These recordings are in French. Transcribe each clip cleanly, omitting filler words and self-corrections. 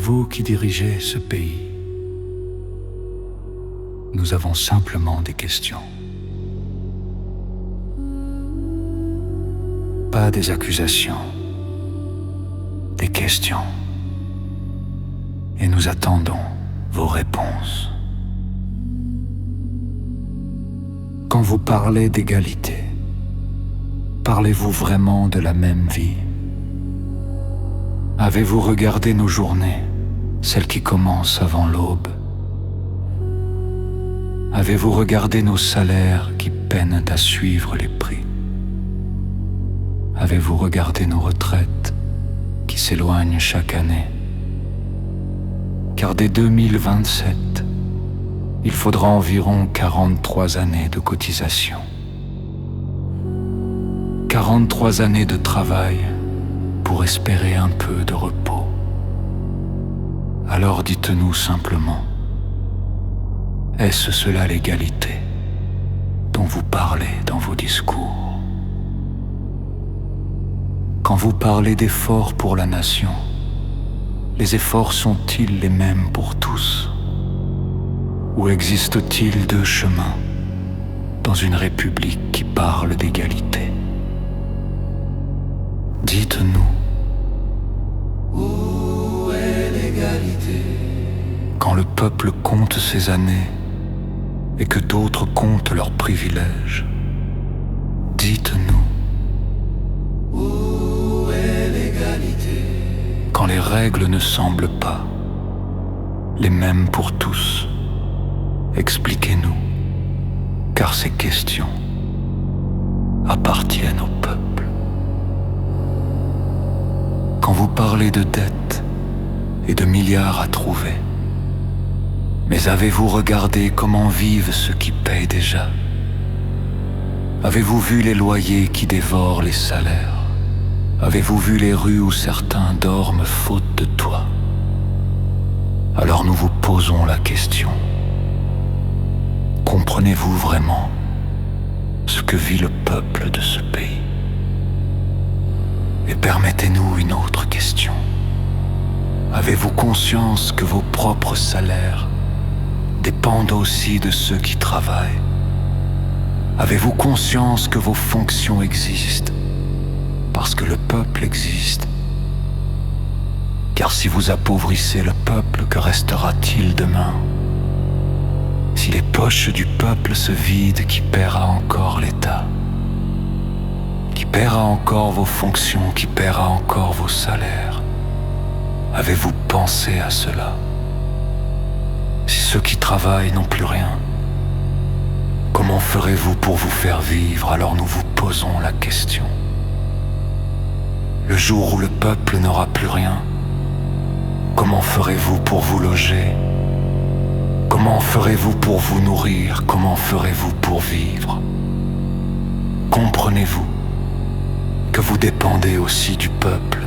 vous qui dirigez ce pays, nous avons simplement des questions. Pas des accusations, des questions. Et nous attendons vos réponses. Quand vous parlez d'égalité, parlez-vous vraiment de la même vie? Avez-vous regardé nos journées, celles qui commencent avant l'aube? Avez-vous regardé nos salaires qui peinent à suivre les prix? Avez-vous regardé nos retraites qui s'éloignent chaque année? Car dès 2027, il faudra environ 43 années de cotisation. 43 années de travail pour espérer un peu de repos. Alors dites-nous simplement, est-ce cela l'égalité dont vous parlez dans vos discours? Quand vous parlez d'efforts pour la nation, les efforts sont-ils les mêmes pour tous? Ou existe-t-il deux chemins dans une république qui parle d'égalité? Dites-nous, où est l'égalité? Quand le peuple compte ses années et que d'autres comptent leurs privilèges, dites-nous, où est l'égalité? Quand les règles ne semblent pas les mêmes pour tous, expliquez-nous, car ces questions appartiennent au peuple. Quand vous parlez de dettes et de milliards à trouver, mais avez-vous regardé comment vivent ceux qui payent déjà? Avez-vous vu les loyers qui dévorent les salaires? Avez-vous vu les rues où certains dorment faute de toit? Alors nous vous posons la question. Comprenez-vous vraiment ce que vit le peuple de ce pays? Et permettez-nous une autre question. Avez-vous conscience que vos propres salaires dépendent aussi de ceux qui travaillent? Avez-vous conscience que vos fonctions existent parce que le peuple existe? Car si vous appauvrissez le peuple, que restera-t-il demain? Si les poches du peuple se vident, qui paiera encore l'État? Qui paiera encore vos fonctions? Qui paiera encore vos salaires? Avez-vous pensé à cela? Si ceux qui travaillent n'ont plus rien, comment ferez-vous pour vous faire vivre? Alors nous vous posons la question. Le jour où le peuple n'aura plus rien, comment ferez-vous pour vous loger? Comment ferez-vous pour vous nourrir? Comment ferez-vous pour vivre? Comprenez-vous que vous dépendez aussi du peuple?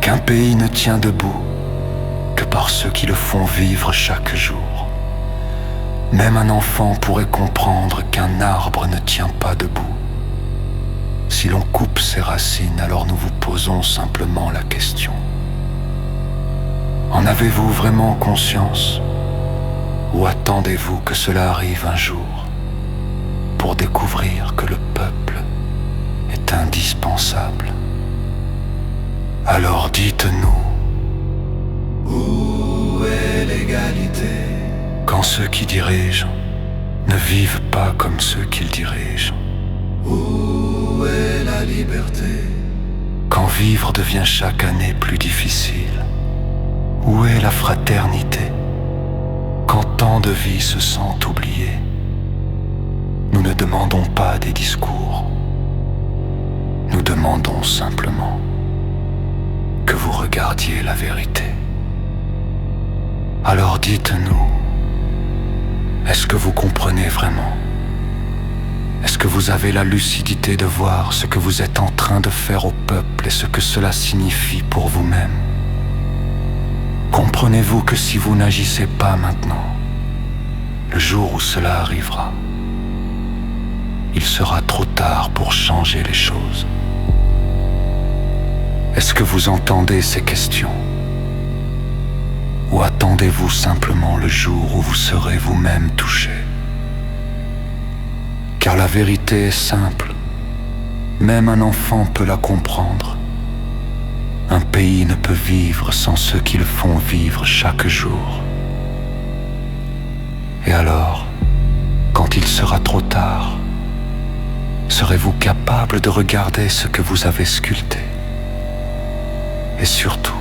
Qu'un pays ne tient debout que par ceux qui le font vivre chaque jour. Même un enfant pourrait comprendre qu'un arbre ne tient pas debout si l'on coupe ses racines. Alors nous vous posons simplement la question. En avez-vous vraiment conscience? Ou attendez-vous que cela arrive un jour pour découvrir que le peuple est indispensable? Alors dites-nous, où est l'égalité? Quand ceux qui dirigent ne vivent pas comme ceux qu'ils dirigent. Où est la liberté? Quand vivre devient chaque année plus difficile. Où est la fraternité? Quand tant de vies se sentent oubliées. Nous ne demandons pas des discours. Nous demandons simplement que vous regardiez la vérité. Alors dites-nous, est-ce que vous comprenez vraiment? Est-ce que vous avez la lucidité de voir ce que vous êtes en train de faire au peuple et ce que cela signifie pour vous-même? Comprenez-vous que si vous n'agissez pas maintenant, le jour où cela arrivera, il sera trop tard pour changer les choses? Est-ce que vous entendez ces questions? Ou attendez-vous simplement le jour où vous serez vous-même touché? Car la vérité est simple, même un enfant peut la comprendre. Un pays ne peut vivre sans ceux qui le font vivre chaque jour. Et alors, quand il sera trop tard, serez-vous capable de regarder ce que vous avez sculpté? Et surtout,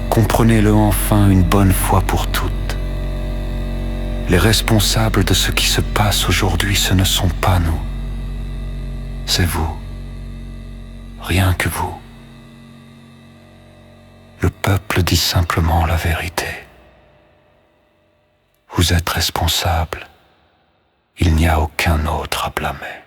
comprenez-le enfin une bonne fois pour toutes. Les responsables de ce qui se passe aujourd'hui, ce ne sont pas nous. C'est vous. Rien que vous. Le peuple dit simplement la vérité. Vous êtes responsable. Il n'y a aucun autre à blâmer.